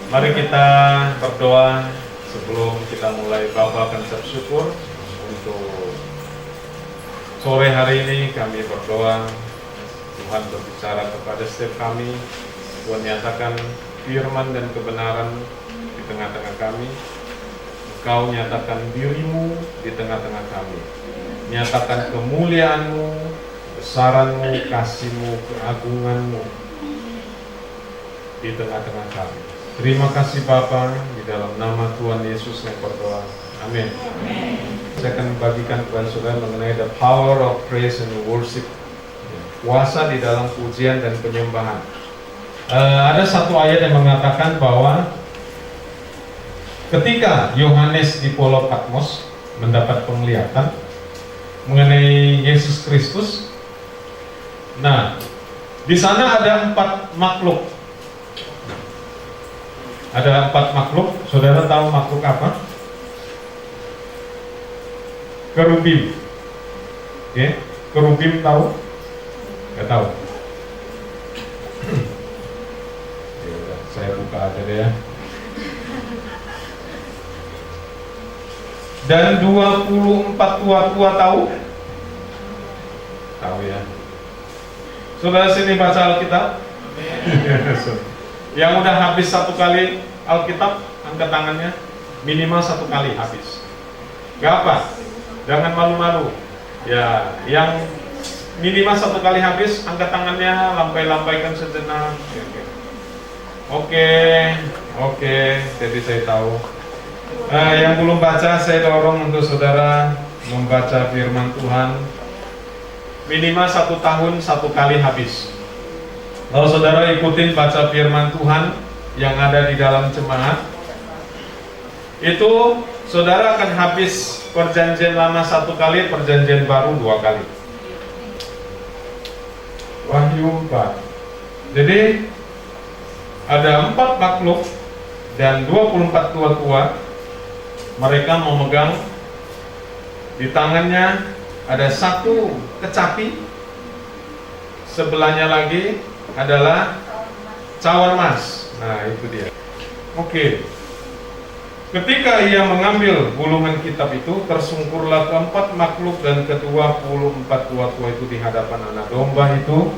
Mari kita berdoa sebelum kita mulai. Bapa akan bersyukur untuk sore hari ini. Kami berdoa Tuhan berbicara kepada setiap kami. Tuhan nyatakan firman dan kebenaran di tengah-tengah kami. Engkau nyatakan dirimu di tengah-tengah kami. Nyatakan kemuliaanmu, kebesaranmu, kasihmu, keagunganmu di tengah-tengah kami. Terima kasih Bapa, di dalam nama Tuhan Yesus yang berdoa. Amin. Saya akan bagikan kepada saudara mengenai the power of praise and worship. Kuasa di dalam pujian dan penyembahan. Ada satu ayat yang mengatakan bahwa ketika Yohanes di Pulau Patmos mendapat penglihatan mengenai Yesus Kristus, nah di sana ada 4 makhluk. Ada 4 makhluk. Saudara tahu makhluk apa? Kerubim. Oke, kerubim tahu? Nggak tahu. Ya udah, saya buka aja deh ya. Dan 24 tua-tua tahu? Tahu ya. Saudara sini baca Alkitab. Yang udah habis 1 kali Alkitab, angkat tangannya. Minimal 1 kali habis. Gak apa, jangan malu-malu. Ya, yang minimal 1 kali habis, angkat tangannya, lambai-lambaikan sejenak. Oke, jadi saya tahu. Yang belum baca, saya dorong untuk saudara membaca firman Tuhan. Minimal 1 tahun 1 kali habis. Kalau saudara ikutin baca firman Tuhan yang ada di dalam jemaat, itu saudara akan habis perjanjian lama 1 kali, perjanjian baru 2 kali. Wahyu 4. Jadi ada 4 makhluk dan 24 tua-tua. Mereka memegang di tangannya ada 1 kecapi, sebelahnya lagi adalah cawan emas. Nah itu dia. Oke. Ketika ia mengambil gulungan kitab itu, tersungkurlah ke-4 makhluk dan ke-24 tua-tua itu di hadapan anak domba itu,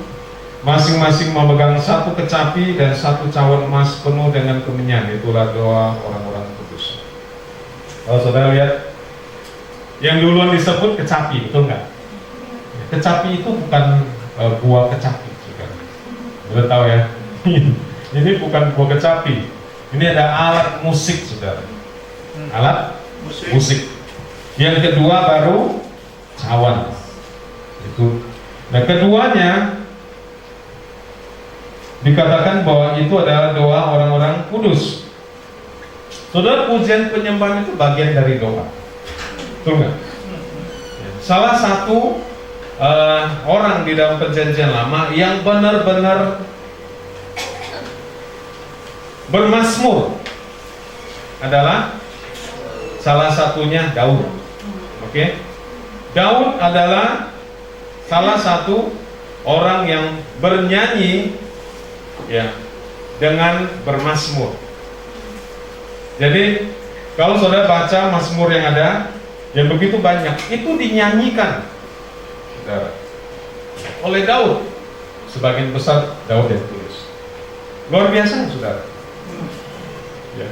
masing-masing memegang 1 kecapi dan 1 cawan emas penuh dengan kemenyan. Itulah doa orang-orang kudus. Kalau saudara lihat, yang duluan disebut kecapi, betul nggak? Kecapi itu bukan buah kecapi. Sudah tahu ya, ini bukan buah kecapi. Ini ada alat musik, saudara. Alat musik. Yang kedua baru cawan. Itu. Nah keduanya dikatakan bahwa itu adalah doa orang-orang kudus. Saudara, pujian penyembahan itu bagian dari doa. Betul nggak? Salah satu orang di dalam perjanjian lama yang benar-benar bermazmur adalah salah satunya Daud. Oke? Daud adalah salah satu orang yang bernyanyi ya dengan bermazmur. Jadi kalau saudara baca mazmur yang ada yang begitu banyak, itu dinyanyikan oleh Daud. Sebagian besar Daud yang tulis. Luar biasa, saudara. Ya.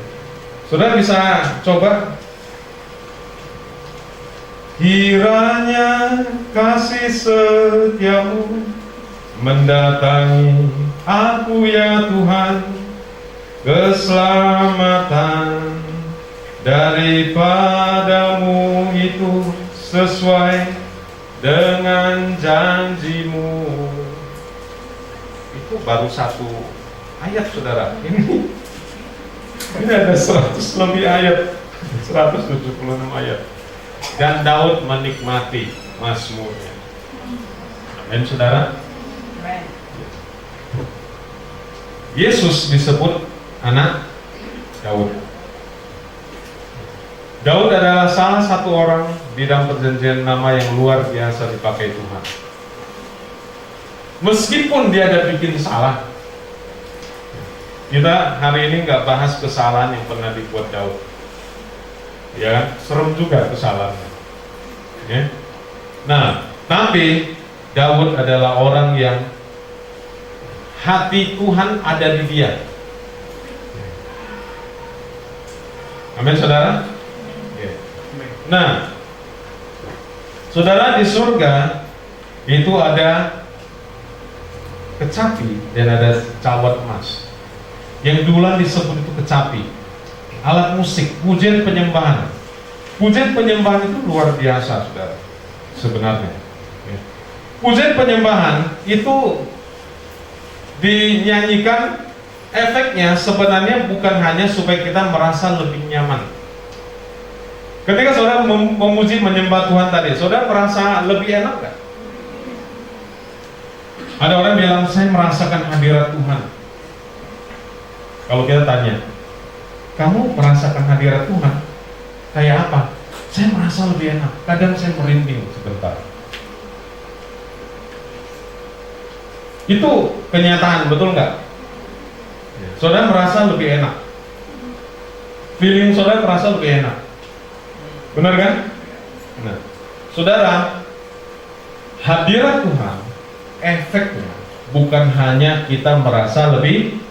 Saudara bisa coba. Kiranya kasih setiamu mendatangi aku ya Tuhan, keselamatan daripadamu itu sesuai dengan janjimu. Itu baru 1 ayat, saudara. Ini ada 100 lebih ayat, 176 ayat. Dan Daud menikmati mazmurnya. Amin, saudara. Yesus disebut anak Daud. Daud adalah salah satu orang di dalam perjanjian lama yang luar biasa dipakai Tuhan. Meskipun dia ada bikin salah, Kita hari ini nggak bahas kesalahan yang pernah dibuat Daud. Ya kan? Serem juga kesalahannya. Ya. Nah, tapi Daud adalah orang yang hati Tuhan ada di dia. Amin, saudara. Ya. Nah, saudara, di surga itu ada kecapi dan ada cawat emas. Yang duluan disebut itu kecapi, alat musik, pujian penyembahan. Pujian penyembahan itu luar biasa, saudara, sebenarnya. Ya. Pujian penyembahan itu dinyanyikan, efeknya sebenarnya bukan hanya supaya kita merasa lebih nyaman. Ketika saudara memuji menyembah Tuhan tadi, saudara merasa lebih enak gak? Ada orang bilang, saya merasakan hadirat Tuhan. Kalau kita tanya, kamu merasakan hadirat Tuhan kayak apa? Saya merasa lebih enak. Kadang saya merinding sebentar. Itu kenyataan, betul nggak? Saudara merasa lebih enak. Feeling saudara merasa lebih enak. Benar kan? Nah, saudara, hadirat Tuhan efeknya bukan hanya kita merasa lebih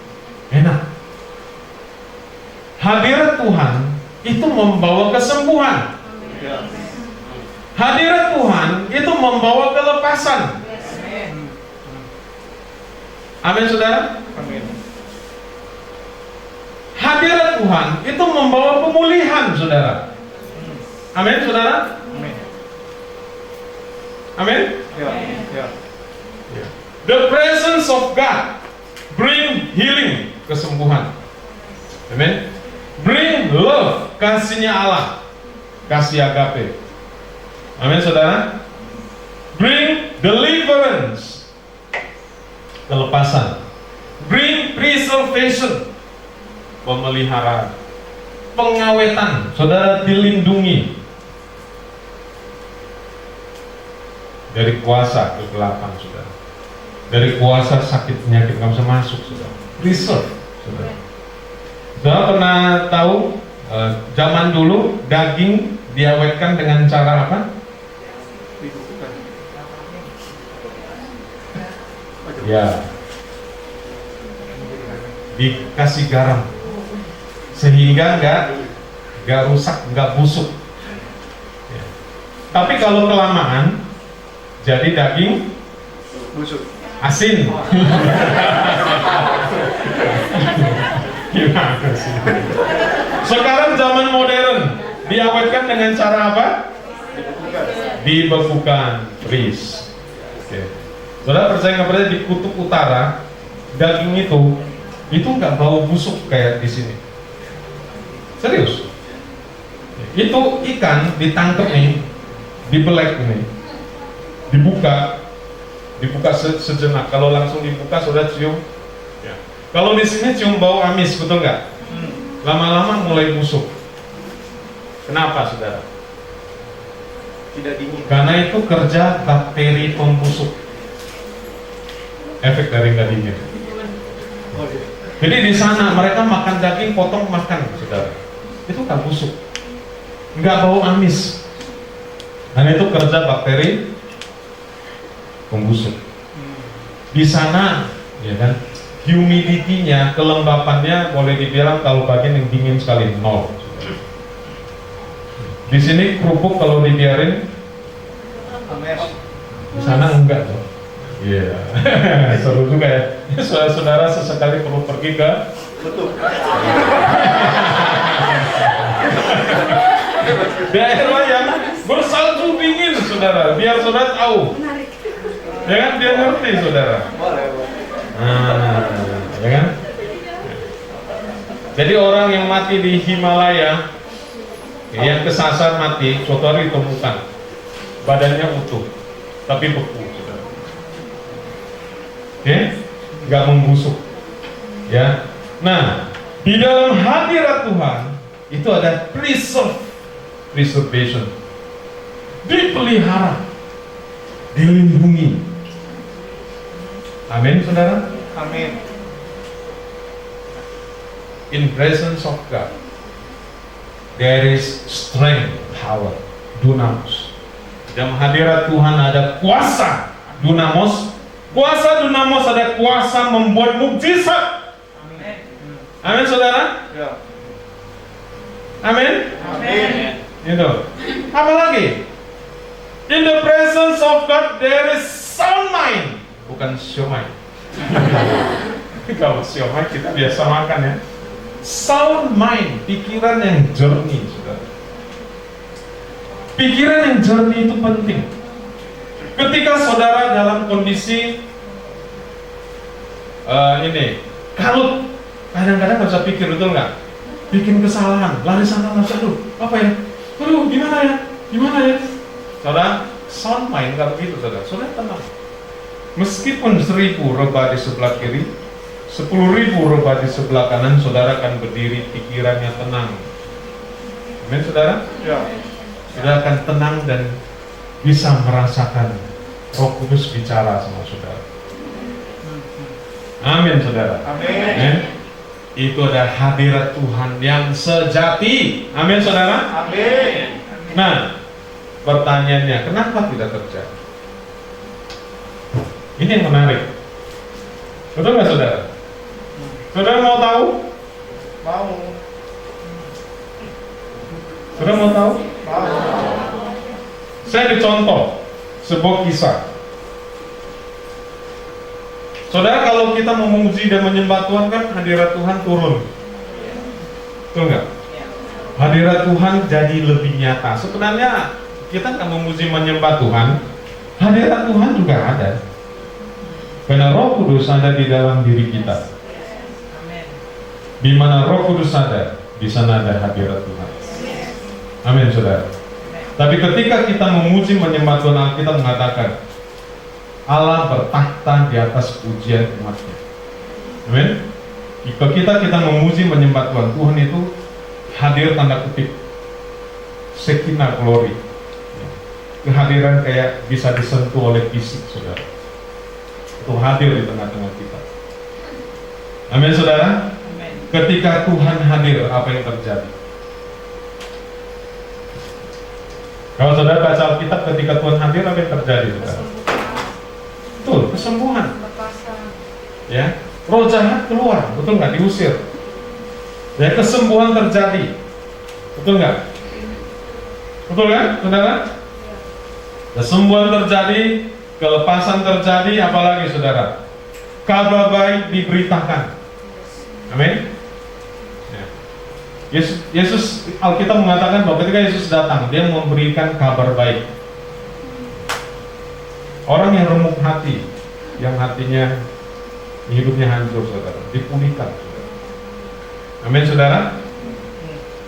enak. Hadirat Tuhan itu membawa kesembuhan. Hadirat Tuhan itu membawa kelepasan. Amin, saudara. Amin. Hadirat Tuhan itu membawa pemulihan, saudara. Amin, saudara. Amin. Amin. Ya. Ya. The presence of God bring healing, kesembuhan. Amin. Bring love, kasihnya Allah, kasih agape. Amin, saudara. Bring deliverance, kelepasan. Bring preservation, pemeliharaan, pengawetan. Saudara dilindungi dari kuasa kegelapan, saudara. Dari kuasa sakit penyakit nggak bisa masuk, saudara. Preserve, saudara. Saudara pernah tahu zaman dulu daging diawetkan dengan cara apa? Dibekukan. Ya, dikasih garam sehingga nggak rusak, nggak busuk. Ya. Tapi kalau kelamaan jadi daging Busuk. asin. Gimana sih? Sekarang zaman modern diawetkan dengan cara apa? Dibekukan. Dibekukan, freeze. Oke. Saudara percaya nggak percaya, di kutub utara daging itu nggak bau busuk kayak di sini. Serius? Itu ikan ditangkap nih, dibelek nih, dibuka sejenak. Kalau langsung dibuka sudah cium. Ya. Kalau di sini cium bau amis, betul nggak? Lama-lama mulai busuk. Kenapa, saudara? Tidak dingin. Karena itu kerja bakteri pembusuk. Efek dari nggak dingin. Oh, iya. Jadi di sana mereka makan daging potong makan, saudara. Itu nggak busuk, nggak bau amis. Karena itu kerja bakteri pembusuk. Di sana, ya kan, humidity-nya, kelembapannya boleh dibilang kalau bagian yang dingin sekali 0. Di sini kerupuk kalau dibiarin, Ames. di sana enggak tuh. Iya, seru juga ya. Saudara sesekali perlu pergi ke Betul. daerah yang bersalju dingin, saudara, biar saudara tahu. Ya kan, dia ngerti, saudara. Boleh. Nah, ya kan? Jadi orang yang mati di Himalaya, yang kesasar mati, suatu hari ditemukan badannya utuh, tapi beku, saudara. Oke, nggak membusuk. Ya. Nah, di dalam hadirat Tuhan itu ada preservation, dipelihara, dilindungi. Amin, saudara. Amin. in presence of God, there is strength, power, dunamis. Dalam hadirat Tuhan ada kuasa, dunamos. Kuasa dunamos ada kuasa membuat mukjizat. Amin, saudara. Ya. Amin. Amin. Itu. Apa lagi? In the presence of God there is sound mind, bukan siomay. Kalau siomay kita biasa makan ya. Sound mind, pikiran yang jernih, saudara. Pikiran yang jernih itu penting. Ketika saudara dalam kondisi kalut, kadang-kadang nggak bisa pikir, betul nggak? Bikin kesalahan, lari sana, lari sana, apa ya? Aduh, gimana ya? Saudara, sound mind nggak begitu, saudara. Saudara tenang. Meskipun 1000 rebah di sebelah kiri, 10.000 rebah di sebelah kanan, saudara akan berdiri, pikirannya tenang. Amin, saudara? Ya. Saudara akan tenang dan bisa merasakan Roh Kudus bicara sama saudara. Amin, saudara. Amin. Itu ada hadirat Tuhan yang sejati. Amin, saudara. Amin. Nah, pertanyaannya, kenapa tidak terjadi? Ini yang menarik. Betul nggak, saudara? Saudara mau tahu? Mau. Saudara mau tahu? Mau. Saya dicontoh sebuah kisah. Saudara, kalau kita mau memuji dan menyembah Tuhan kan hadirat Tuhan turun. Betul nggak? Hadirat Tuhan jadi lebih nyata. Sebenarnya kita nggak memuji menyembah Tuhan, hadirat Tuhan juga ada. Karena Roh Kudus ada di dalam diri kita. Di mana Roh Kudus ada, di sana ada hadirat Tuhan. Amin, saudara. Tapi ketika kita memuji menyembah Tuhan, Alkitab mengatakan Allah bertakhta di atas pujian umatnya. Amin. Jika kita memuji menyembah Tuhan, Tuhan itu hadir tanda kutip Shekinah glory. Kehadiran kayak bisa disentuh oleh fisik, saudara. Itu hadir di tengah-tengah kita. Amin, saudara. Ketika Tuhan hadir, apa yang terjadi? Kalau saudara baca Alkitab, ketika Tuhan hadir, apa yang terjadi, saudara? Betul, kesembuhan. Ya, roh jahat keluar, betul nggak? Diusir. Ya, kesembuhan terjadi, betul nggak? Betul kan, saudara? Kesembuhan terjadi, kelepasan terjadi, apalagi, saudara? Kabar baik diberitakan. Amin. Yesus Alkitab mengatakan bahwa ketika Yesus datang, dia memberikan kabar baik. Orang yang remuk hati, yang hatinya hidupnya hancur, saudara, dipulihkan, saudara. Amin, saudara.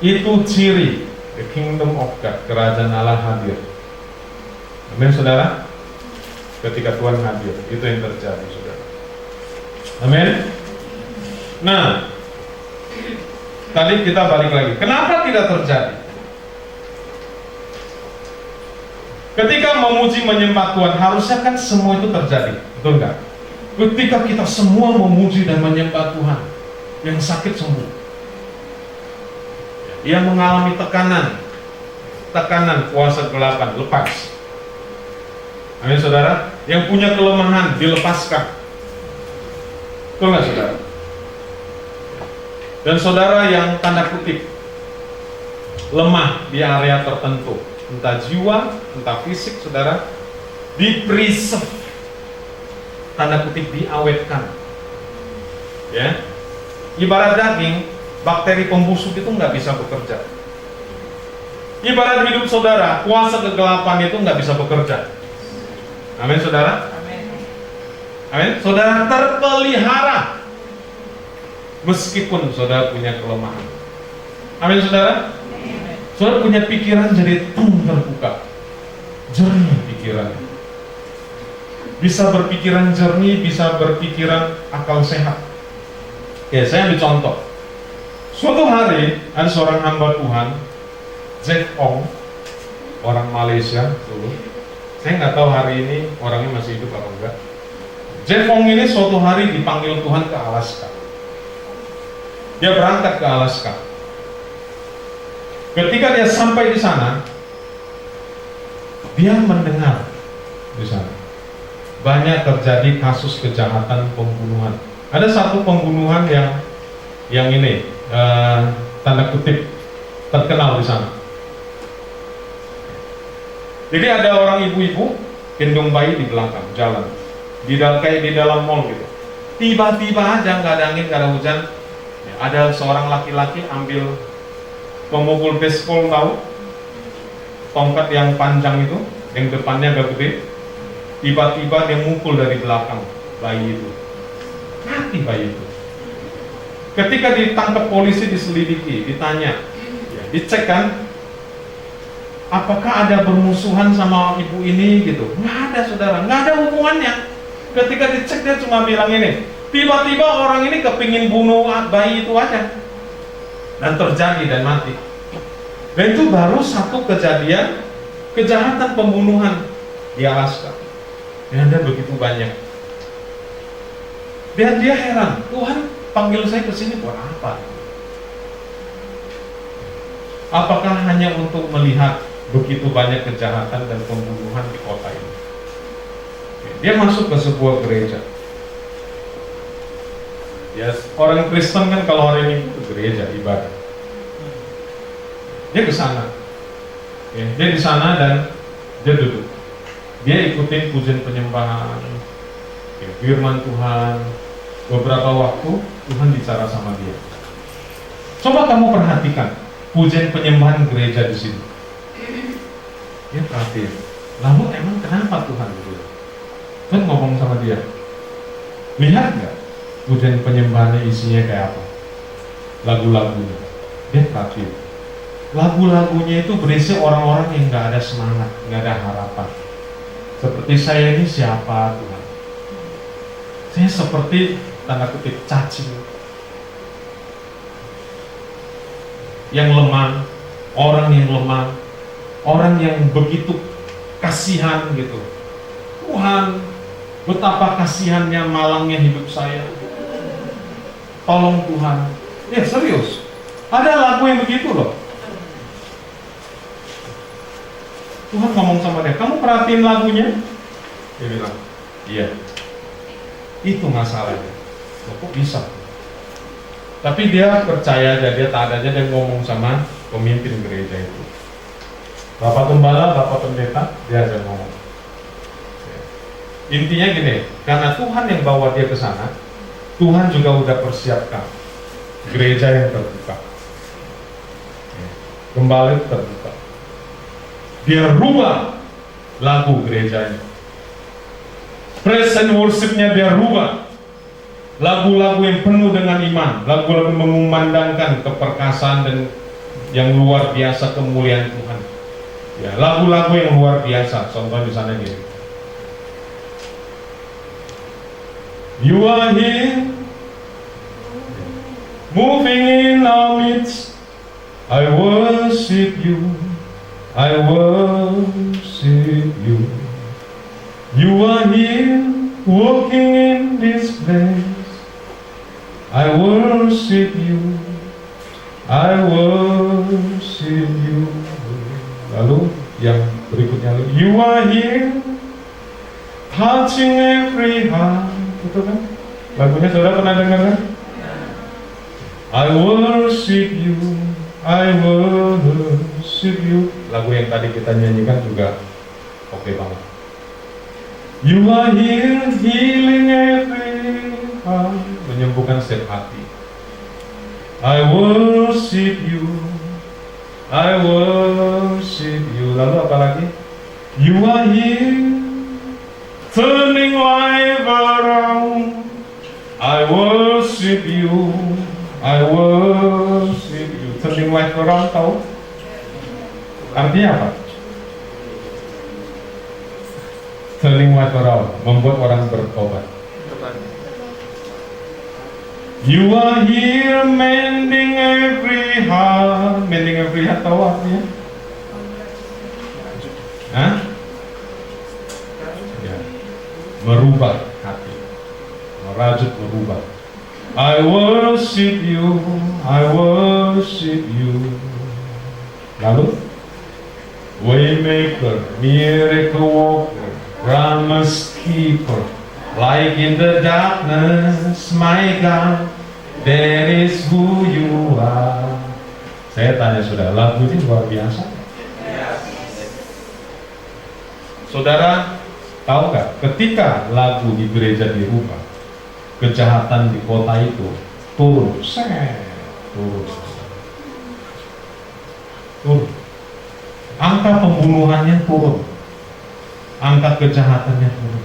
Itu ciri the kingdom of God, kerajaan Allah hadir. Amin, saudara. Ketika Tuhan hadir, itu yang terjadi, saudara. Amin. Nah, tadi kita balik lagi. Kenapa tidak terjadi? Ketika memuji menyembah Tuhan, harusnya kan semua itu terjadi, betul nggak? Ketika kita semua memuji dan menyembah Tuhan, yang sakit sembuh, yang mengalami tekanan kuasa kegelapan lepas. Amin, saudara. Yang punya kelemahan dilepaskan, betul nggak, saudara? Dan saudara yang tanda kutip lemah di area tertentu, entah jiwa, entah fisik, saudara, di-preserve, tanda kutip diawetkan. Ya, ibarat daging, bakteri pembusuk itu nggak bisa bekerja. Ibarat hidup saudara, kuasa kegelapan itu nggak bisa bekerja. Amin, saudara. Amin. Saudara terpelihara meskipun saudara punya kelemahan. Amin, saudara. Saudara punya pikiran jadi terbuka, jernih pikiran. Bisa berpikiran jernih, bisa berpikiran akal sehat. Ya, saya ambil contoh. Suatu hari ada seorang hamba Tuhan, Jeff Ong, orang Malaysia dulu. Saya nggak tahu hari ini orangnya masih hidup atau enggak. Jeff Ong ini suatu hari dipanggil Tuhan ke Alaska. Dia berangkat ke Alaska. Ketika dia sampai di sana, dia mendengar di sana banyak terjadi kasus kejahatan pembunuhan. Ada satu pembunuhan yang ini tanda kutip terkenal di sana. Jadi ada orang ibu-ibu gendong bayi di belakang jalan, kayak di dalam mall gitu. Tiba-tiba aja nggak ada angin, nggak ada hujan, ada seorang laki-laki ambil pemukul baseball, tahu? Tongkat yang panjang itu, yang depannya agak gede. Tiba-tiba dia mukul dari belakang bayi itu. Mati bayi itu. Ketika ditangkap polisi, diselidiki, ditanya, dicek kan, apakah ada bermusuhan sama ibu ini gitu? Nggak ada, saudara, nggak ada hubungannya. Ketika dicek dia cuma bilang ini, tiba-tiba orang ini kepingin bunuh bayi itu aja, dan terjadi dan mati. Dan itu baru satu kejadian kejahatan pembunuhan di Alaska. Dan ada begitu banyak. Dan dia heran, Tuhan panggil saya ke sini buat apa? Apakah hanya untuk melihat begitu banyak kejahatan dan pembunuhan di kota ini? Dia masuk ke sebuah gereja. Ya, orang Kristen kan kalau hari ini ke gereja ibadah. Dia ke sana. Dia di sana dan dia duduk. Dia ikutin pujian penyembahan, firman Tuhan. Beberapa waktu Tuhan bicara sama dia. Coba kamu perhatikan pujian penyembahan gereja di sini. Dia perhatiin. Lalu emang kenapa Tuhan gitu? Tuhan ngomong sama dia. Lihat nggak pujian penyembahannya isinya kayak apa? Lagu-lagunya. Dia perhatiin. Lagu-lagunya itu berisi orang-orang yang nggak ada semangat, nggak ada harapan. Seperti saya ini siapa Tuhan? Saya seperti tanda kutip cacing yang lemah, orang yang lemah, orang yang begitu kasihan gitu. Tuhan, betapa kasihannya, malangnya hidup saya. Tolong Tuhan. Ya serius, ada lagu yang begitu loh. Tuhan ngomong sama dia, kamu perhatiin lagunya? Dia bilang, iya. Itu masalahnya. Kok bisa? Tapi dia percaya aja, dia taat aja, dan ngomong sama pemimpin gereja itu. Bapak Gembala, Bapak Pendeta, dia aja ngomong. Intinya gini, karena Tuhan yang bawa dia ke sana, Tuhan juga udah persiapkan gereja yang terbuka. Gembala itu terbuka. Dia rubah lagu gerejanya. Praise and worship-nya dia rubah. Lagu-lagu yang penuh dengan iman, lagu-lagu mengumandangkan keperkasaan dan yang luar biasa kemuliaan Tuhan. Ya, lagu-lagu yang luar biasa. Contoh di sana gini. You are here, moving in our midst. I worship you. I worship you. You are here, walking in this place. I worship you. I worship you. Lalu yang berikutnya, you are here, touching every heart. Itu kan lagunya, saudara pernah dengar kan? I worship you. I worship you. Lagu yang tadi kita nyanyikan juga oke banget. You are here, healing every heart, menyembuhkan setiap hati. I worship you. I worship you. Lalu apa lagi? You are here, turning life around. I worship you. I worship you. Turning life around, tahu? Artinya apa? Turning life around, membuat orang bertobat. You are here, mending every heart. Mending every heart, tahu artinya? Hah? Ya. Merubah hati, merajut, merubah. I worship you, I worship you. Lalu, Waymaker, miracle worker, promise keeper, like in the darkness, my God, that is who you are. Saya tanya saudara, lagu ini luar biasa. Saudara, tahu nggak? Ketika lagu di gereja dirubah, kejahatan di kota itu turun, turun. Angka pembunuhannya turun, angka kejahatannya turun.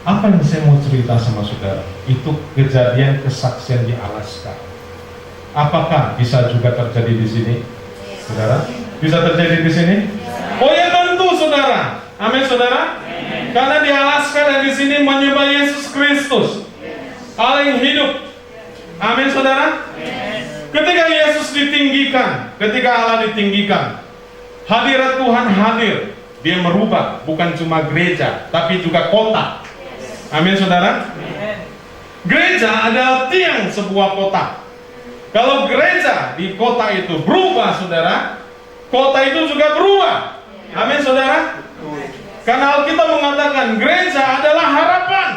Apa yang saya mau cerita sama saudara? Itu kejadian kesaksian di Alaska. Apakah bisa juga terjadi di sini, saudara? Bisa terjadi di sini? Oh ya tentu, saudara. Amin, saudara. Karena di Alaska dan di sini menyembah Yesus Kristus, Allah yang hidup. Amin, saudara. Ketika Yesus ditinggikan, ketika Allah ditinggikan, hadirat Tuhan hadir. Dia merubah bukan cuma gereja, tapi juga kota. Amin, saudara. Gereja adalah tiang sebuah kota. Kalau gereja di kota itu berubah, saudara, kota itu juga berubah. Amin, saudara. Karena Alkitab mengatakan gereja adalah harapan.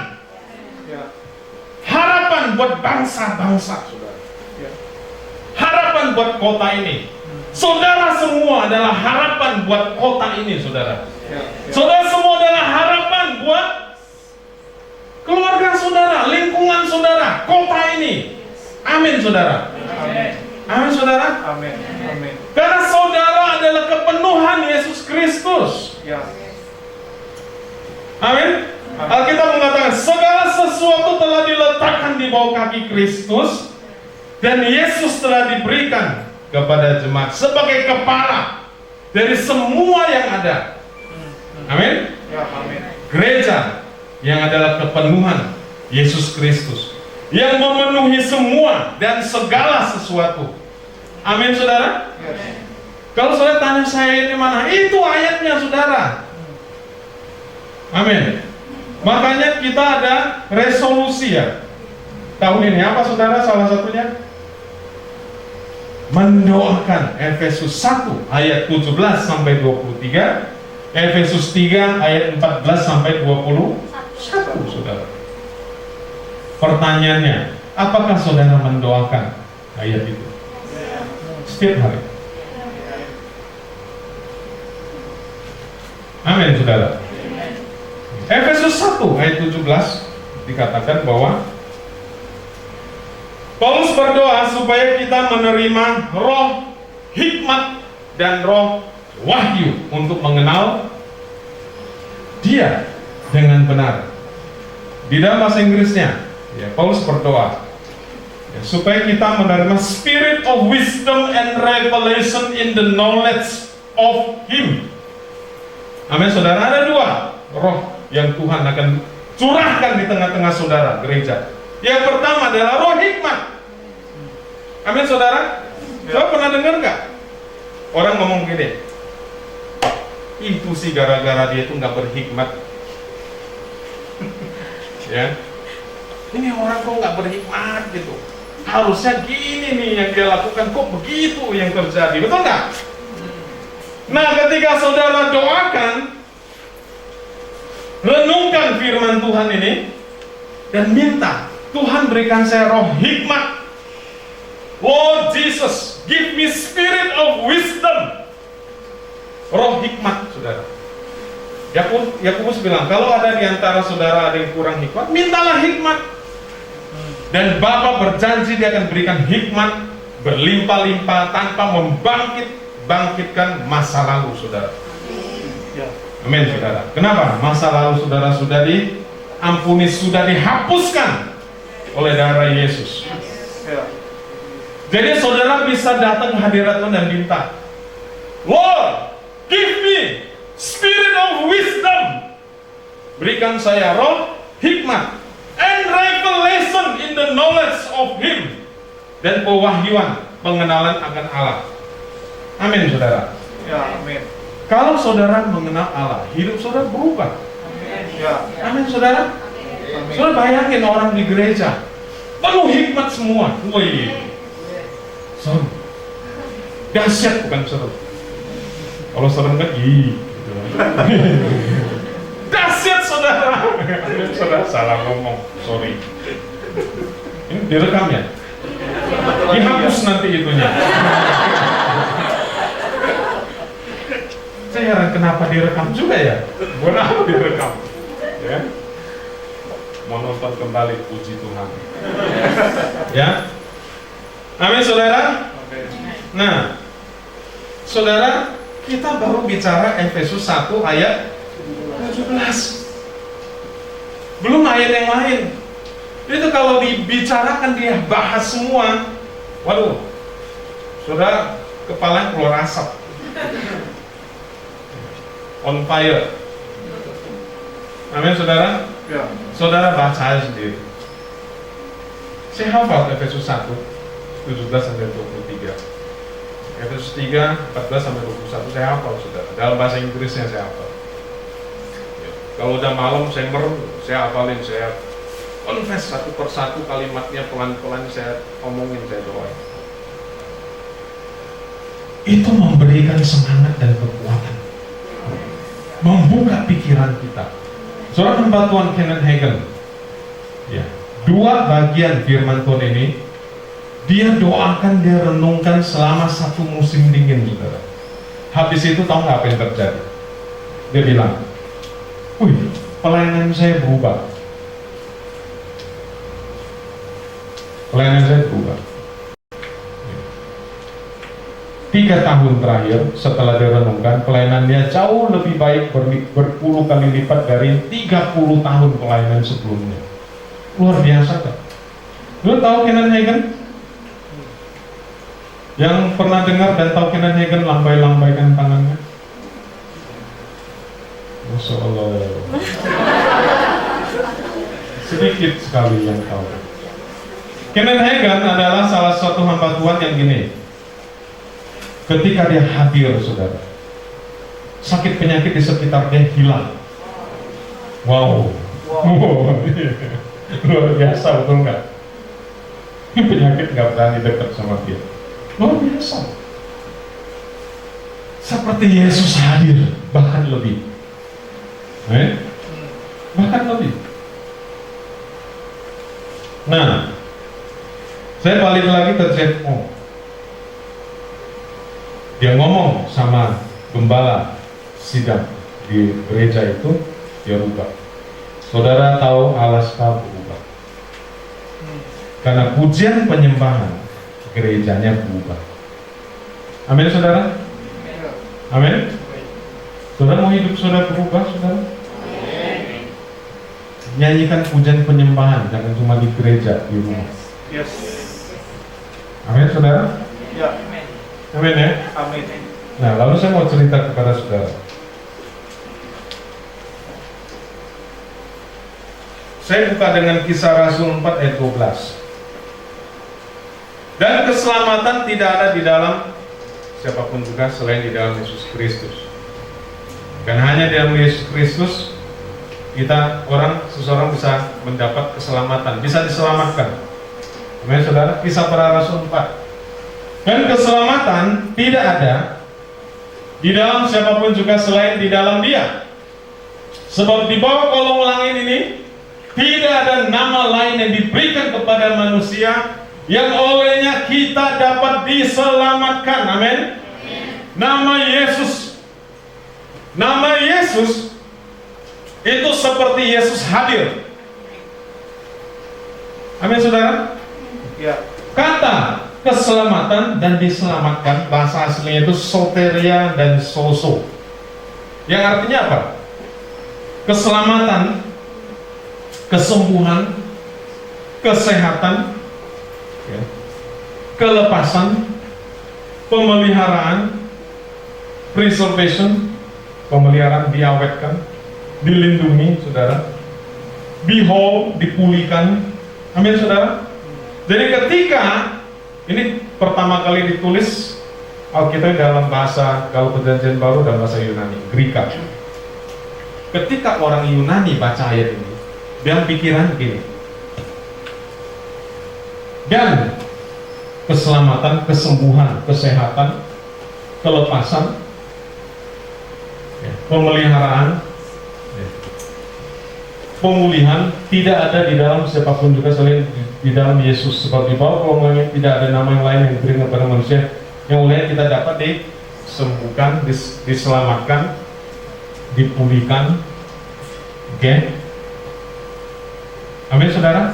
Harapan buat bangsa-bangsa, saudara. Harapan buat kota ini. Saudara semua adalah harapan buat kota ini, saudara. Saudara semua adalah harapan buat keluarga saudara, lingkungan saudara, kota ini. Amin, saudara. Amin, saudara. Amin. Amin. Karena saudara adalah kepenuhan Yesus Kristus. Amin. Alkitab mengatakan segala sesuatu telah diletakkan di bawah kaki Kristus, dan Yesus telah diberikan kepada jemaat sebagai kepala dari semua yang ada. Amin. Gereja yang adalah kepenuhan Yesus Kristus, yang memenuhi semua dan segala sesuatu. Amin, saudara. Kalau saudara tanya saya ini mana, itu ayatnya, saudara. Amin. Makanya kita ada resolusi ya tahun ini. Apa, saudara? Salah satunya mendoakan Efesus 1 ayat 17 sampai 23, Efesus 3 ayat 14 sampai 21, saudara. Pertanyaannya, apakah saudara mendoakan ayat itu setiap hari? Amin, saudara. Efesus 1 ayat 17 dikatakan bahwa Paulus berdoa supaya kita menerima roh hikmat dan roh wahyu untuk mengenal Dia dengan benar. Di dalam bahasa Inggrisnya, ya, Paulus berdoa ya, supaya kita menerima spirit of wisdom and revelation in the knowledge of Him. Amin, saudara. Ada dua roh yang Tuhan akan curahkan di tengah-tengah saudara gereja. Yang pertama adalah roh hikmat. Amin, saudara. Saudara pernah dengar nggak orang ngomong gini, itu sih gara-gara dia itu nggak berhikmat. Ya, ini orang kok nggak berhikmat gitu. Harusnya gini nih yang dia lakukan, kok begitu yang terjadi, betul nggak? Nah, ketika saudara doakan, renungkan firman Tuhan ini dan minta Tuhan berikan saya roh hikmat. Lord Jesus, give me spirit of wisdom. Roh hikmat, saudara. Yakobus bilang, kalau ada di antara saudara ada yang kurang hikmat, mintalah hikmat. Dan Bapa berjanji dia akan berikan hikmat berlimpah-limpah tanpa membangkitkan masa lalu, saudara. Amin, saudara. Kenapa? Masa lalu saudara sudah diampuni, sudah dihapuskan oleh darah Yesus. Jadi saudara bisa datang hadirat Tuhan dan minta, Lord, give me spirit of wisdom. Berikan saya roh hikmat and revelation in the knowledge of Him, dan pewahyuan, pengenalan akan Allah. Amin, saudara. Ya, amin. Kalau saudara mengenal Allah, hidup saudara berubah. Ya. Amin, saudara. Amin. Saudara bayangin orang di gereja, penuh hikmat semua. Wih, seru, dahsyat bukan seru. Kalau serem kan gitu. Dahsyat saudara. Saudara salah ngomong, sorry. Ini direkam ya? Dihapus nanti itunya. Saya heran kenapa direkam juga ya? Buat apa direkam? Ya? Mau nonton kembali, puji Tuhan. Ya? Amin saudara? Nah, saudara, kita baru bicara Efesus 1 ayat 17. Belum ayat yang lain. Itu kalau dibicarakan dia bahas semua. Waduh, saudara, kepala keluar asap. On fire. Amin saudara? Ya. Saudara baca aja sendiri. Saya hafal Efesus 1 17 sampai 23. Efesus 3 14 sampai 21 saya hafal saudara. Dalam bahasa Inggrisnya saya hafal. Ya. Kalau udah malam saya merem, saya hafalin, saya confess satu persatu kalimatnya pelan-pelan saya omongin, saya doain. Itu memberikan semangat dan kekuatan, membuka pikiran kita. Saudara, hamba Tuhan Kenneth Hagin, ya, dua bagian firman Tuhan ini dia doakan, dia renungkan selama satu musim dingin, saudara. Habis itu tahu nggak apa yang terjadi? Dia bilang, wih, pelayanan saya berubah. Pelayanan saya berubah. 3 tahun terakhir setelah direnungkan, pelayanannya jauh lebih baik, berpuluh kali lipat dari 30 tahun pelayanan sebelumnya. Luar biasa kan? Lu tahu Kenneth Hagin? Yang pernah dengar dan tahu Kenneth Hagin lambai-lambaikan tangannya? Masya Allah. Sedikit sekali yang tahu. Kenneth Hagin adalah salah satu hamba Tuhan yang gini. Ketika dia hadir, saudara, sakit penyakit di sekitar dia hilang. Wow. Luar biasa, betul nggak? Penyakit nggak berani dekat sama dia. Luar biasa. Seperti Yesus hadir, bahkan lebih. Bahkan lebih. Nah, saya balik lagi ke Jetmo. Dia ngomong sama gembala sidang di gereja itu, dia rubah. Saudara tahu Alaska berubah. Karena pujian penyembahan, gerejanya berubah. Amin saudara? Amin? Saudara mau hidup saudara berubah, saudara? Nyanyikan pujian penyembahan, jangan cuma di gereja, di rumah. Yes. Amin saudara? Ya. Amin ya? Amin. Nah, lalu saya mau cerita kepada saudara. Saya buka dengan Kisah Rasul 4 ayat 12. Dan keselamatan tidak ada di dalam siapapun juga selain di dalam Yesus Kristus. Dan hanya di dalam Yesus Kristus kita seseorang bisa mendapat keselamatan, bisa diselamatkan. Amin saudara? Kisah para Rasul 4. Dan keselamatan tidak ada di dalam siapapun juga selain di dalam Dia. Sebab di bawah kolong langit ini tidak ada nama lain yang diberikan kepada manusia yang olehnya kita dapat diselamatkan. Amin. Nama Yesus. Nama Yesus itu seperti Yesus hadir. Amin saudara. Ya. Kata keselamatan dan diselamatkan, bahasa aslinya itu soteria dan soso, yang artinya apa? Keselamatan, kesembuhan, kesehatan, ya, kelepasan, pemeliharaan, preservation, pemeliharaan, diawetkan, dilindungi, saudara, be whole, dipulihkan. Amin saudara. Jadi ketika ini pertama kali ditulis Alkitab dalam bahasa, kalau Perjanjian Baru dalam bahasa Yunani, Greka. Ketika orang Yunani baca ayat ini, dia pikiran gini, dan keselamatan, kesembuhan, kesehatan, kelepasan, pemeliharaan, pemulihan tidak ada di dalam siapapun juga selain di dalam Yesus. Sebab di bawah kolongan tidak ada nama yang lain yang diberikan kepada manusia yang olehnya kita dapat disembuhkan, diselamatkan, dipulihkan. Oke? Amin, saudara.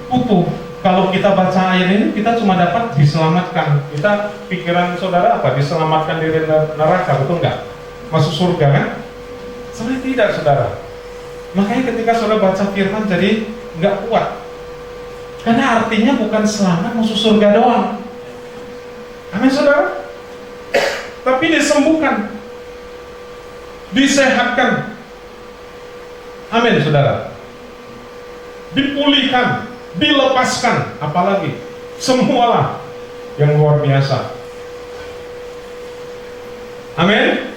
Utuh. Kalau kita baca ayat ini, kita cuma dapat diselamatkan. Kita pikiran saudara apa? Diselamatkan dari neraka, betul nggak? Masuk surga kan? Sebenarnya tidak, saudara. Makanya ketika saudara baca firman jadi nggak kuat. Karena artinya bukan selamat masuk surga doang. Amin, saudara. Tapi disembuhkan, disehatkan. Amin, saudara. Dipulihkan, dilepaskan, apalagi semualah yang luar biasa. Amin.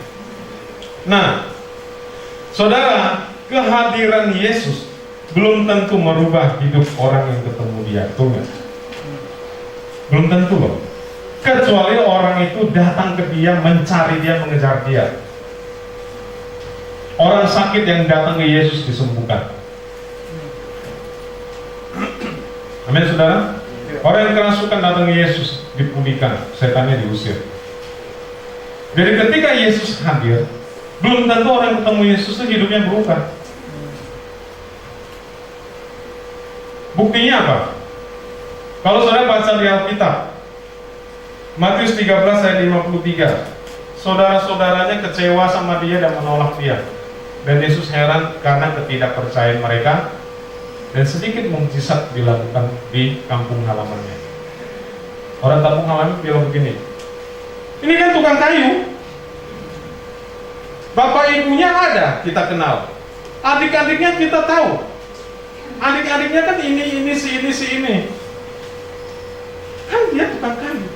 Nah, saudara, kehadiran Yesus belum tentu merubah hidup orang yang ketemu dia, betul nggak? Belum tentu loh. Kecuali orang itu datang ke dia, mencari dia, mengejar dia. Orang sakit yang datang ke Yesus disembuhkan. Amin, saudara. Orang yang kerasukan datang ke Yesus dipulihkan, setannya diusir. Jadi ketika Yesus hadir, belum tentu orang yang ketemu Yesus itu hidupnya berubah. Buktinya apa? Kalau saudara baca di Alkitab, Matius 13 ayat 53, saudara-saudaranya kecewa sama dia dan menolak dia. Dan Yesus heran karena ketidakpercayaan mereka, dan sedikit mukjizat dilakukan di kampung halamannya. Orang kampung halaman bilang begini, ini kan tukang kayu, bapak ibunya ada, kita kenal, adik-adiknya kita tahu, adik-adiknya kan ini, si ini, kan dia tukang kayu,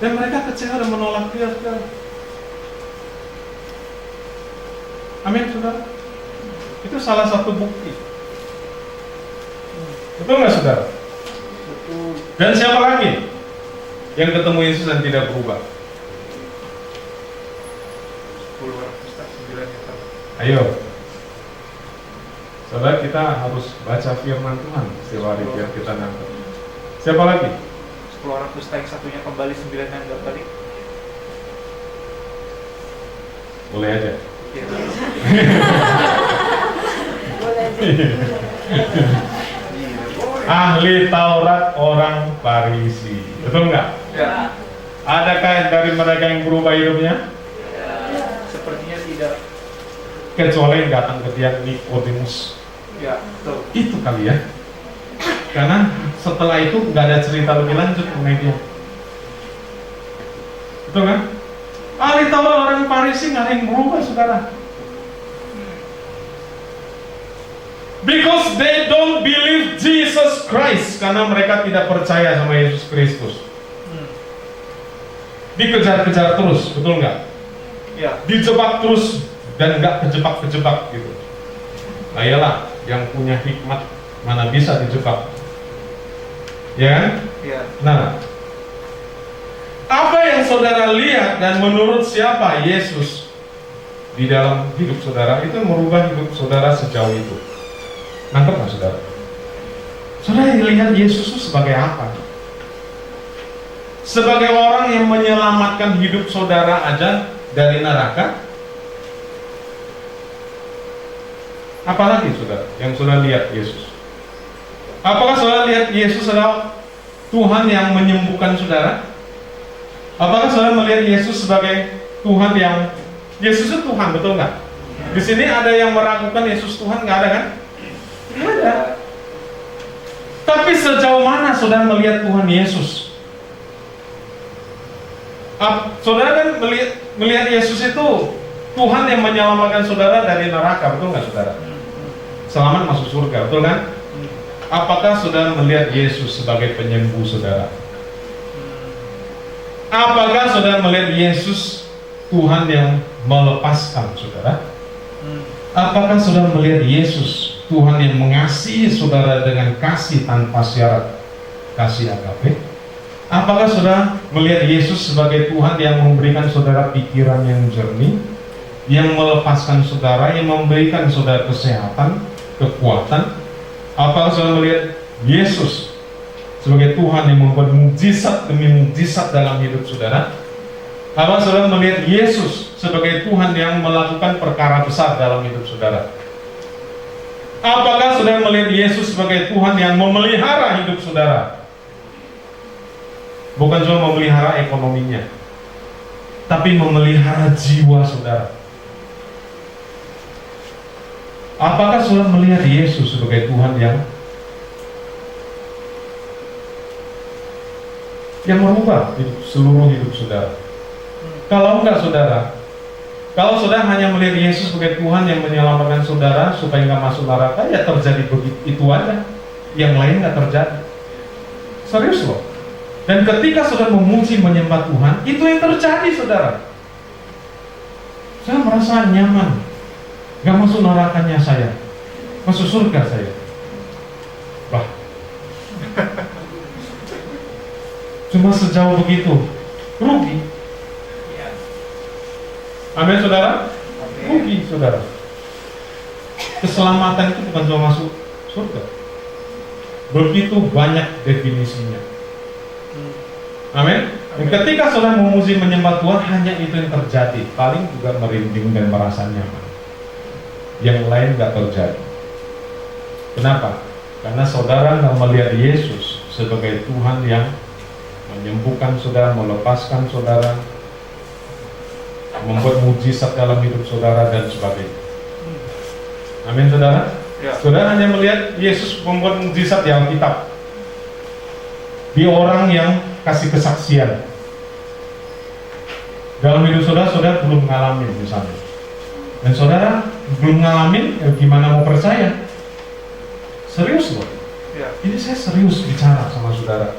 dan mereka kecewa dan menolak dia. Amin, saudara. Itu salah satu bukti. Betul nggak, saudara? Betul. Dan siapa lagi yang ketemu Yesus dan tidak berubah? 10 orang Ustaz, 9 yang sama. Ayo, saudara, kita harus baca firman Tuhan setiap hari biar kita nangkep. Siapa lagi? 10 orang Ustaz, yang satunya kembali, 9 yang nggak balik. Boleh aja. Ya. Ahli Taurat orang Farisi, betul nggak? Ya. Adakah dari mereka yang berubah hidupnya? Sepertinya tidak. Kecuali yang datang ke dia, Nikodemus. Ya, betul. Itu kali ya. Karena setelah itu nggak ada cerita lebih lanjut mengenai dia. Betul kan? Ahli Taurat orang Farisi nggak ada yang berubah, saudara. Because they don't believe Jesus Christ, karena mereka tidak percaya sama Yesus Kristus. Dikejar-kejar terus, betul nggak? Ya. Dijebak terus dan nggak kejebak-kejebak gitu. Nah, iyalah yang punya hikmat mana bisa dijebak, ya kan? Ya. Nah, apa yang saudara lihat dan menurut siapa Yesus di dalam hidup saudara itu merubah hidup saudara sejauh itu? Nangkep nggak, saudara? Saudara lihat Yesus itu sebagai apa? Sebagai orang yang menyelamatkan hidup saudara aja dari neraka? Apalagi, saudara, yang saudara lihat Yesus? Apakah saudara lihat Yesus adalah Tuhan yang menyembuhkan saudara? Apakah saudara melihat Yesus sebagai Tuhan yang Yesus itu Tuhan, betul nggak? Di sini ada yang meragukan Yesus Tuhan, nggak ada kan? Nggak ada. Tapi sejauh mana saudara melihat Tuhan Yesus? Saudara kan melihat Yesus itu Tuhan yang menyelamatkan saudara dari neraka, betul nggak, saudara? Selamat masuk surga, betul kan? Apakah saudara melihat Yesus sebagai penyembuh saudara? Apakah saudara melihat Yesus Tuhan yang melepaskan saudara? Apakah saudara melihat Yesus Tuhan yang mengasihi saudara dengan kasih tanpa syarat? kasih agape? Apakah saudara melihat Yesus sebagai Tuhan yang memberikan saudara pikiran yang jernih, yang melepaskan saudara, yang memberikan saudara kesehatan, kekuatan? Apakah saudara melihat Yesus sebagai Tuhan yang membuat mukjizat demi mukjizat dalam hidup saudara? Apakah saudara melihat Yesus sebagai Tuhan yang melakukan perkara besar dalam hidup saudara? Apakah saudara melihat Yesus sebagai Tuhan yang memelihara hidup saudara? Bukan cuma memelihara ekonominya, tapi memelihara jiwa saudara. Apakah saudara melihat Yesus sebagai Tuhan yang merubah seluruh hidup saudara? Kalau enggak saudara, kalau saudara hanya melihat Yesus sebagai Tuhan yang menyelamatkan saudara supaya enggak masuk neraka, ya terjadi begitu itu aja. Yang lain enggak terjadi. Serius loh. Dan ketika saudara memuji menyembah Tuhan, itu yang terjadi saudara. Saya merasa nyaman. Enggak masuk nerakanya saya, masuk surga saya. Wah. Cuma sejauh begitu, rugi. Amin saudara? Rugi saudara. Keselamatan itu bukan cuma masuk surga. Begitu banyak definisinya. Amin. Dan ketika saudara memuji menyembah Tuhan, hanya itu yang terjadi. Paling juga merinding dan merasa nyaman. Yang lain gak terjadi. Kenapa? Karena saudara gak melihat Yesus sebagai Tuhan yang menyembuhkan saudara, melepaskan saudara, membuat mujizat dalam hidup saudara dan sebagainya. Amin saudara? Ya. Saudara hanya melihat Yesus membuat mujizat di Alkitab, di orang yang kasih kesaksian. Dalam hidup saudara, saudara belum mengalami misalnya. Dan saudara belum ngalamin, gimana mau percaya? Serius loh. Ya. Ini saya serius bicara sama saudara.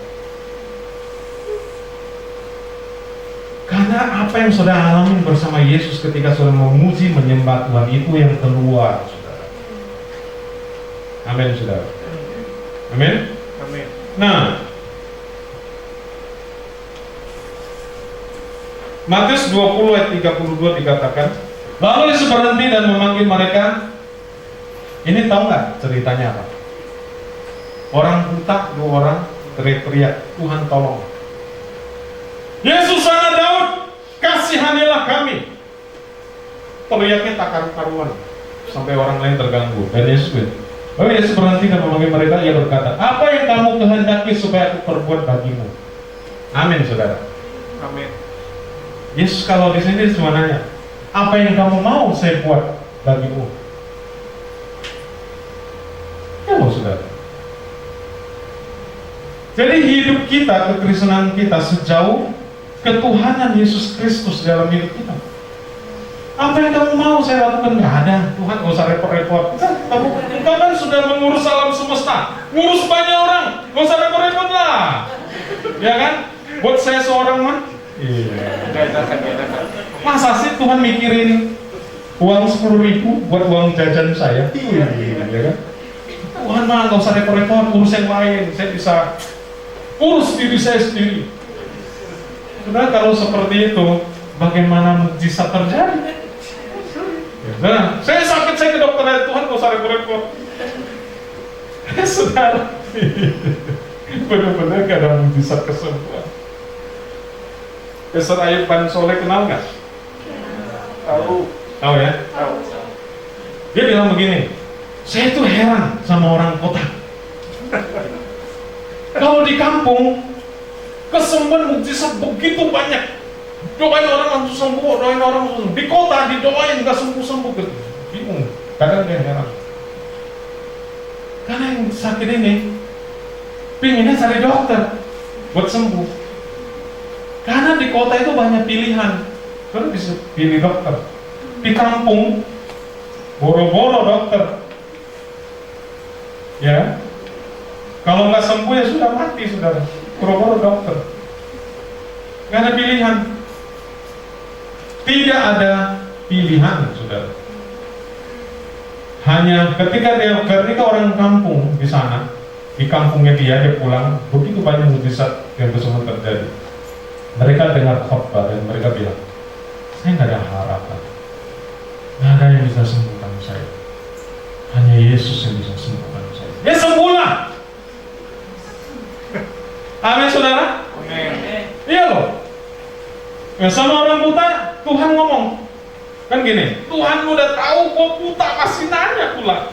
Karena apa yang saudara alami bersama Yesus ketika saudara memuji menyembah Tuhan, itu yang keluar saudara. Amin saudara. Amin. Amin. Nah, Matius 20 ayat 32 dikatakan, lalu Yesus berhenti dan memanggil mereka. Ini tahu nggak ceritanya apa? Orang buta, 2 orang teriak-teriak, Tuhan tolong. Yesus anak Daud, kasihanilah kami. Teriaknya tak karu-karuan sampai orang lain terganggu. Dan Yesus lalu Yesus berhenti dan memanggil mereka. Ia berkata, apa yang kamu kehendaki supaya aku perbuat bagimu? Amin saudara. Amin. Yesus kalau di sini cuma nanya, apa yang kamu mau saya buat bagimu? Ya saudara. Jadi hidup kita, kekristenan kita sejauh ketuhanan Yesus Kristus dalam hidup kita. Apa yang kamu mau saya lakukan? Nggak ada. Tuhan nggak usah repot-repot. Kamu kan sudah mengurus alam semesta, ngurus banyak orang, nggak usah repot-repot lah. Ya kan? Buat saya seorang mah. Iya. Masa sih Tuhan mikirin uang 10.000 buat uang jajan saya? Iya kan? Tuhan mah nggak usah repot-repot, urus yang lain. Saya bisa urus diri saya sendiri. Sudah kalau seperti itu, bagaimana mukjizat terjadi? Nah, saya sakit, saya ke dokter, Tuhan nggak usah repot-repot. Saudara, benar-benar gak ada mukjizat kesembuhan. Ustaz Ayub Ban Soleh kenal nggak? Tahu. Tahu ya? Tahu. Dia bilang begini, saya tuh heran sama orang kota. Kalau di kampung, kesembuhan mukjizat begitu banyak. Doain orang langsung sembuh, doain orang langsung sembuh. Di kota didoain nggak sembuh-sembuh, bingung. Kadang dia heran. Karena yang sakit ini, pinginnya cari dokter buat sembuh. Karena di kota itu banyak pilihan, terus bisa pilih dokter. Di kampung, boro-boro dokter. Ya, kalau nggak sembuh ya sudah mati, saudara. Boro-boro dokter. Nggak ada pilihan. Tidak ada pilihan, saudara. Hanya ketika orang kampung di sana, Di kampungnya dia pulang, begitu banyak mujizat yang kesemua terjadi. Mereka dengar khotbah dan mereka bilang, saya nggak ada harapan, nggak ada yang bisa sembuhkan saya, hanya Yesus yang bisa sembuhkan saya. Ya sembuhlah. Amin saudara. Amin. Iya loh. Ya, sama orang buta Tuhan ngomong kan gini, Tuhan udah tahu gua buta pasti nanya pula.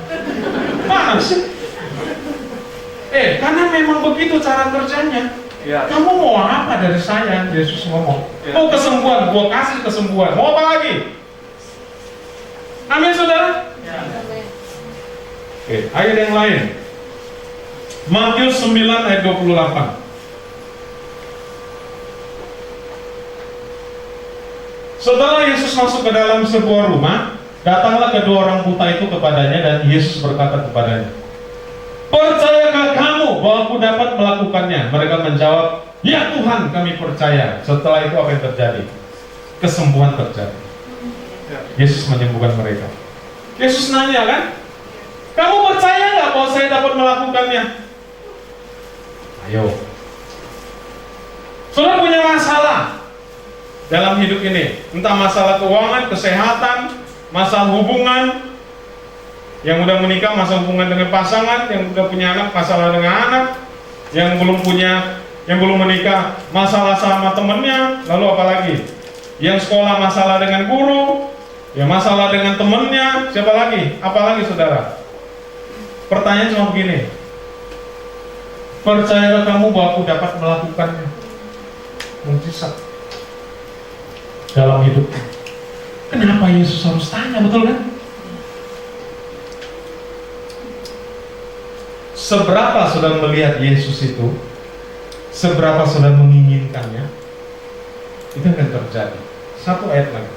Mana sih? Karena memang begitu cara kerjanya. Ya. Kamu mau apa dari saya? Yesus ngomong. Ya. Mau kesembuhan, gua kasih kesembuhan. Mau apa lagi? Amin saudara. Ya. Ayat yang lain. Matius 9 ayat 28. Setelah Yesus masuk ke dalam sebuah rumah, datanglah kedua orang buta itu kepadanya dan Yesus berkata kepadanya, percayakah kamu bahwa aku dapat melakukannya? Mereka menjawab, ya Tuhan, kami percaya. Setelah itu apa yang terjadi? Kesembuhan terjadi. Ya. Yesus menyembuhkan mereka. Yesus nanya kan, kamu percaya nggak bahwa saya dapat melakukannya? Ayo. Saudara punya masalah dalam hidup ini, entah masalah keuangan, kesehatan, masalah hubungan, yang udah menikah masalah hubungan dengan pasangan, yang udah punya anak masalah dengan anak, yang belum menikah masalah sama temennya, lalu apalagi? Yang sekolah masalah dengan guru, yang masalah dengan temennya, siapa lagi? Apalagi saudara? Pertanyaan cuma begini, percayakah kamu bahwa aku dapat melakukannya? Mujizat dalam hidup. Kenapa Yesus harus tanya, betul kan? Seberapa saudara melihat Yesus itu, seberapa saudara menginginkannya, itu akan terjadi. Satu ayat lagi.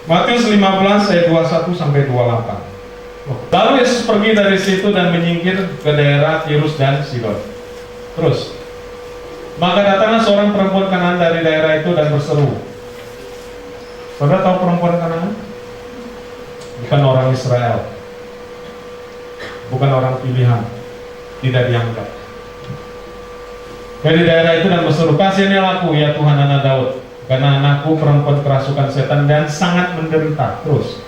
Matius 15 ayat 21 sampai 28. Lalu Yesus pergi dari situ dan menyingkir ke daerah Tirus dan Sidon. Terus, maka datanglah seorang perempuan Kanaan dari daerah itu dan berseru. Saudara tahu perempuan Kanaan? Bukan orang Israel, bukan orang pilihan, tidak dianggap. Dari daerah itu dan berseru, kasihanilah aku ya Tuhan anak Daud, karena anakku perempuan kerasukan setan dan sangat menderita. Terus,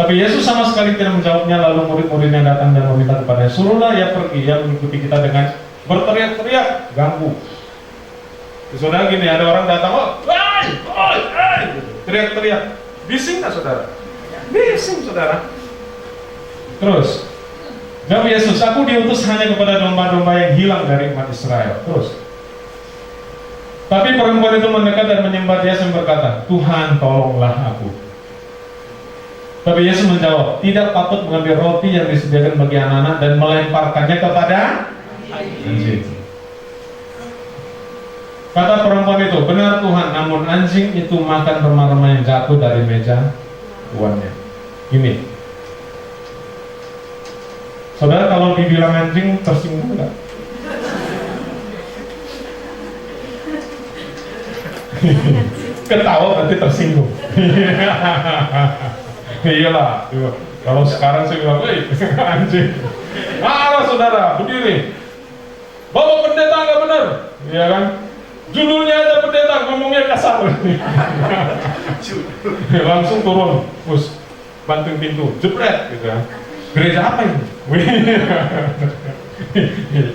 tapi Yesus sama sekali tidak menjawabnya. Lalu murid-muridnya datang dan meminta kepadanya, suruhlah ia pergi, ia mengikuti kita dengan berteriak-teriak, ganggu. Saudara gini, ada orang datang, teriak-teriak, bising nggak saudara? Bising saudara. Terus, jawab Yesus, aku diutus hanya kepada domba-domba yang hilang dari umat Israel. Terus, tapi perempuan itu mendekat dan menyembah Dia sambil berkata, Tuhan tolonglah aku. Tapi Yesus menjawab, tidak patut mengambil roti yang disediakan bagi anak-anak dan melemparkannya kepada anjing. Kata perempuan itu, benar Tuhan, namun anjing itu makan remah-remah yang jatuh dari meja tuannya. Gini, saudara kalau dibilang anjing tersinggung nggak? Ketawa berarti tersinggung. Iyalah, kalau sekarang saya bilang, anjing. Marah saudara, berdiri. Bapak pendeta nggak benar, iya kan? Judulnya aja pendeta ngomongnya kasar. Langsung turun, terus banting pintu, jepret gitu kan. Gereja apa ini?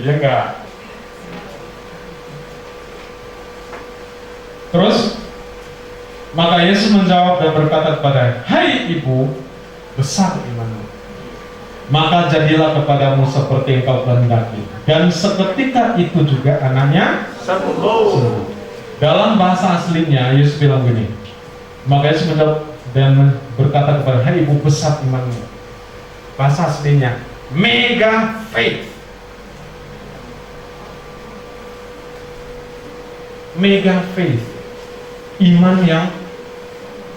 Ya enggak. Terus maka Yesus menjawab dan berkata kepada, hai ibu, besar imanmu, maka jadilah kepadamu seperti yang kau kehendaki. Dan seketika itu juga anaknya sembuh. Dalam bahasa aslinya Yesus bilang gini, maka Yesus menjawab dan berkata kepada, hai ibu, besar imanmu. Bahasa aslinya mega faith. Mega faith, iman yang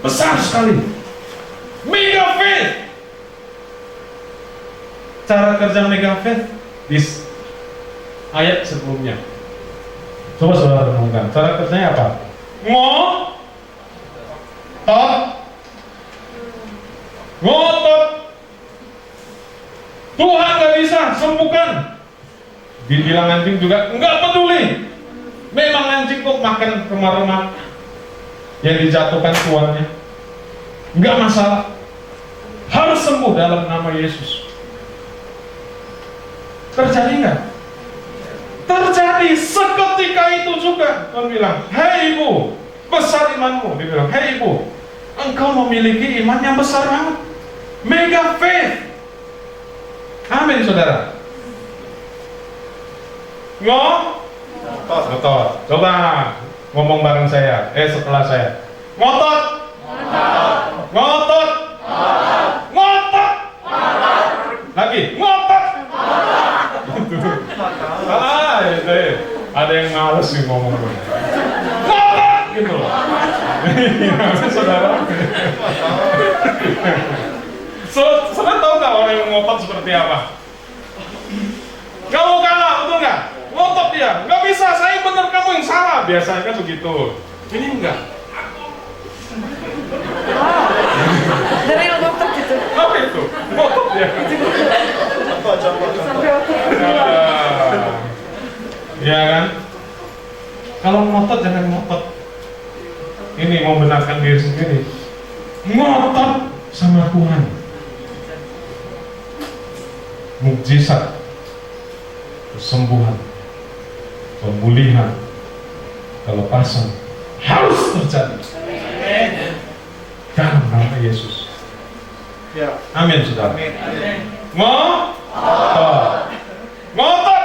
besar sekali. Mega faith. Cara kerja mega faith di ayat sebelumnya. Coba saudara renungkan, cara kerjanya apa? Ngotot Tuhan gak bisa sembuhkan. Dibilang anjing juga nggak peduli. Memang anjing kok makan remah-remah yang dijatuhkan tuannya, nggak masalah. Harus sembuh dalam nama Yesus. Terjadi nggak? Terjadi. Seketika itu juga Tuhan bilang, hei ibu, besar imanmu. Dia bilang, hei ibu, engkau memiliki iman yang besar banget, mega faith. Amin saudara. Ngotot. Coba ngomong bareng saya. Setelah saya. Ngotot. Ngotot. Ngotot. Lagi. Ngotot. Itu. Ada yang males sih ngomong. Ngotot gitu loh. Saudara. Saudara tahu nggak orang yang ngotot seperti apa? Kamu kalah, betul nggak? Ngotot dia, nggak bisa, saya benar, kamu yang salah. Biasanya kan begitu. Ini enggak. Dari yang ngotot gitu. Apa itu? Ngotot dia. Sampai otot. Ya kan? Kalau ngotot jangan ngotot. Ini mau benarkan diri sendiri. Ngotot sama Tuhan. Mukjizat, kesembuhan, pemulihan, kelepasan harus terjadi dalam nama Yesus. Ya. Amin saudara. Amin. Ngotot. Ngotot.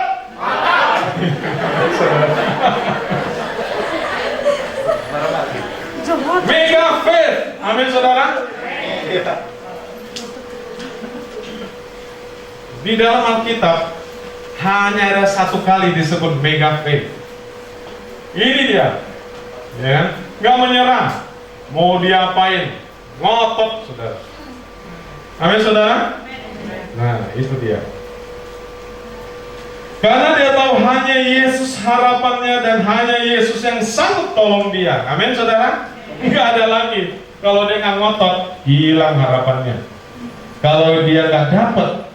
Mega faith. Amin saudara. Iya. Di dalam Alkitab hanya ada satu kali disebut mega faith. Ini dia, ya kan? Nggak menyerah, mau diapain, ngotot, saudara. Amin, saudara. Nah, itu dia. Karena dia tahu hanya Yesus harapannya dan hanya Yesus yang sanggup tolong dia. Amin, saudara. Nggak ada lagi. Kalau dia nggak ngotot, hilang harapannya. Kalau dia nggak dapat,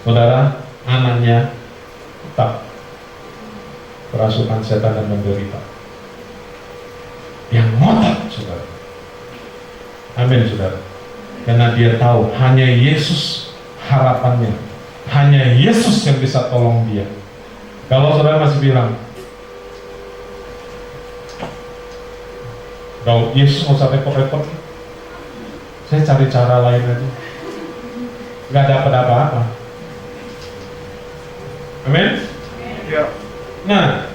saudara, anaknya tetap kerasukan setan dan menderita. Yang ngotot, saudara. Amin, saudara. Karena dia tahu hanya Yesus harapannya, hanya Yesus yang bisa tolong dia. Kalau saudara masih bilang, Yesus nggak usah repot-repot, saya cari cara lain aja, nggak dapat apa-apa. Amin. Ya. Nah,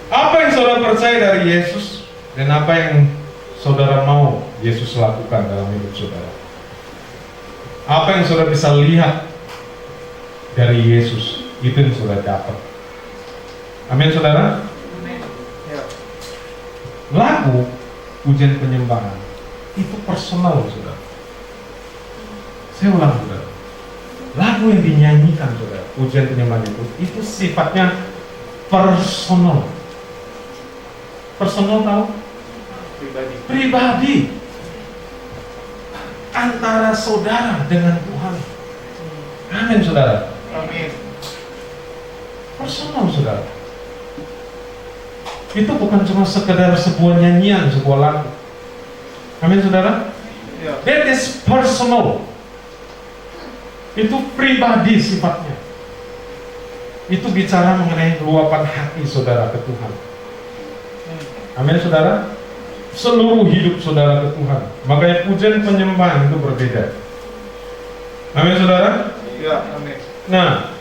apa yang saudara percaya dari Yesus dan apa yang saudara mau Yesus lakukan dalam hidup saudara? Apa yang saudara bisa lihat dari Yesus, itu yang saudara dapat. Amin, saudara. Ya. Lagu pujian penyembahan itu personal, saudara. Saya ulang, saudara. Lagu yang dinyanyikan, saudara, pujian penyembahan itu sifatnya personal. Personal tahu? Pribadi. Antara saudara dengan Tuhan. Amin, saudara. Amin. Personal, saudara. Itu bukan cuma sekedar sebuah nyanyian, sebuah lagu. Amin, saudara. Ya. That is personal. Itu pribadi sifatnya. Itu bicara mengenai luapan hati saudara ke Tuhan. Amin, saudara. Seluruh hidup saudara ke Tuhan. Makanya pujian penyembahan itu berbeda. Amin, saudara. Ya. Amin. Nah,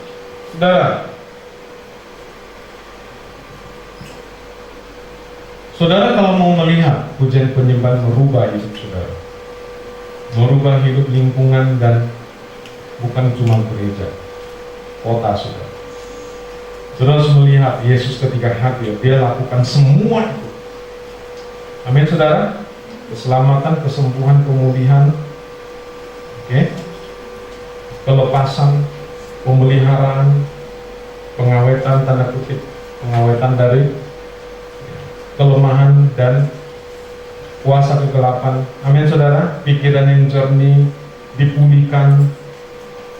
saudara, saudara kalau mau melihat pujian penyembahan merubah hidup saudara, merubah hidup lingkungan dan bukan cuma gereja, kota saudara. Saudara harus melihat Yesus ketika hadir, dia lakukan semua itu. Amin, saudara. Keselamatan, kesembuhan, pemulihan, kelepasan, pemeliharaan, pengawetan, tanda kutip, pengawetan dari kelemahan dan kuasa kegelapan. Amin, saudara. Pikiran yang jernih, dipulihkan.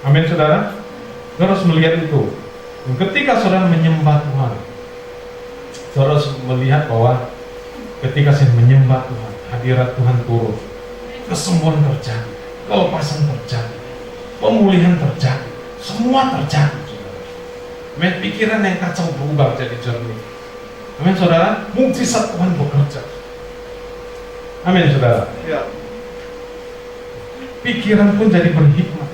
Amin saudara. Saudara harus melihat itu. Dan ketika saudara menyembah Tuhan, saudara harus melihat bahwa ketika saya menyembah Tuhan, hadirat Tuhan turun, kesembuhan terjadi, kelepasan terjadi, pemulihan terjadi, semua terjadi. Amin. Pikiran yang kacau berubah jadi jernih. Amin saudara. Mukjizat Tuhan bekerja. Amin saudara. Ya. Pikiran pun jadi berhikmat.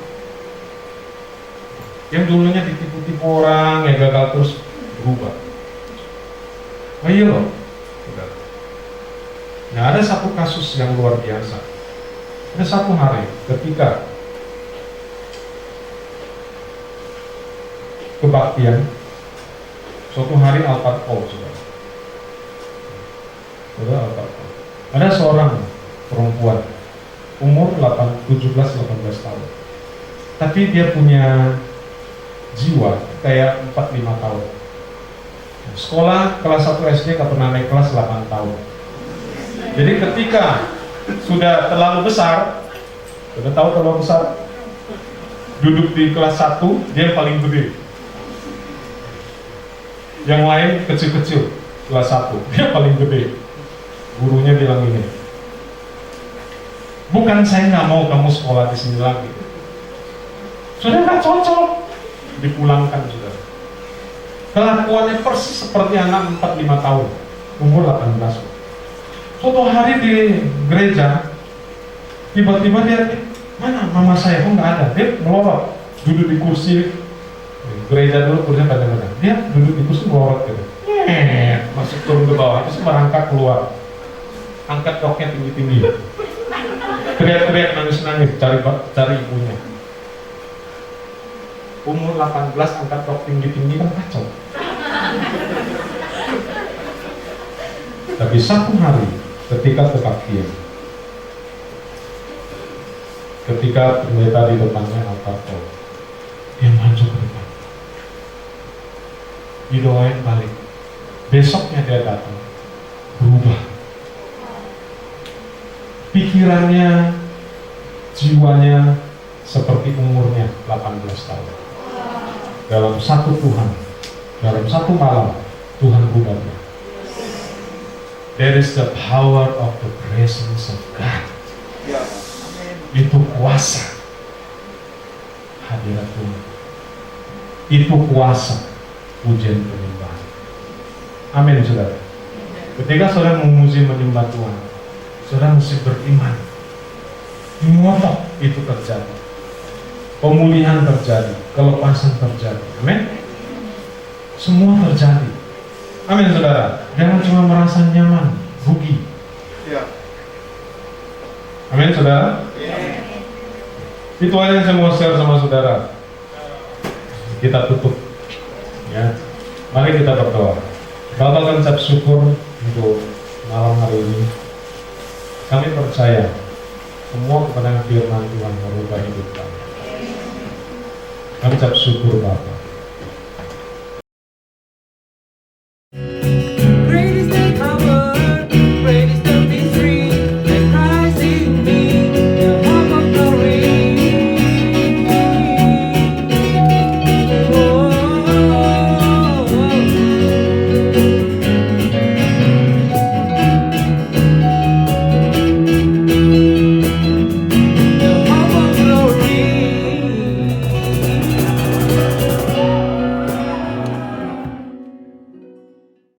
Yang dulunya ditipu-tipu orang, yang gagal terus berubah. Oh iya loh saudara. Nah ada satu kasus yang luar biasa. Ada satu hari ketika kebaktian, suatu hari Alphard Hall, saudara. Ada seorang perempuan umur 17-18 tahun, tapi dia punya jiwa kayak 4-5 tahun. Sekolah kelas 1 SD gak pernah naik kelas 8 tahun. Jadi ketika sudah terlalu besar, sudah tahu terlalu besar, duduk di kelas 1 dia paling gede. Yang lain kecil-kecil, kelas 1, dia paling gede. Gurunya bilang ini, bukan saya nggak mau kamu sekolah di sini lagi, sudah nggak cocok, dipulangkan sudah. Kelakuannya persis seperti anak 4-5 tahun, umur 18. Suatu hari di gereja, tiba-tiba dia, mana mama saya, kok nggak ada? Dia melorot, duduk di kursi gereja dulu, kursinya panjang-panjang. Dia duduk di kursi melorot gitu, masuk turun ke bawah, terus merangkak keluar, angkat roknya tinggi-tinggi, teriak-teriak, nangis-nangis, cari ibunya. Umur 18 angkat rok tinggi-tinggi kan kacau. Tapi satu hari ketika kebaktian, ketika pendeta di depannya Alphard Hall, dia maju ke depan, didoain balik. Besoknya dia datang, berubah. Pikirannya, jiwanya seperti umurnya 18 tahun. Dalam satu Tuhan, dalam satu malam, Tuhan ubahnya. There is the power of the presence of God. Ya. Itu kuasa hadirat Tuhan. Itu kuasa pujian penyembahan. Amin saudara. Ketika saudara memuji menyembah Tuhan, saudara mesti beriman. Ngotot itu terjadi. Pemulihan terjadi, kelepasan terjadi. Amin. Semua terjadi. Amin saudara. Jangan cuma merasa nyaman, rugi. Ya. Amin saudara. Itu aja yang saya mau share sama saudara. Kita tutup, ya. Mari kita berdoa. Bapak akan ucap syukur untuk malam hari ini. Kami percaya semua kebenaran firman Tuhan merubah hidup kami. Kami ucap syukur Bapak.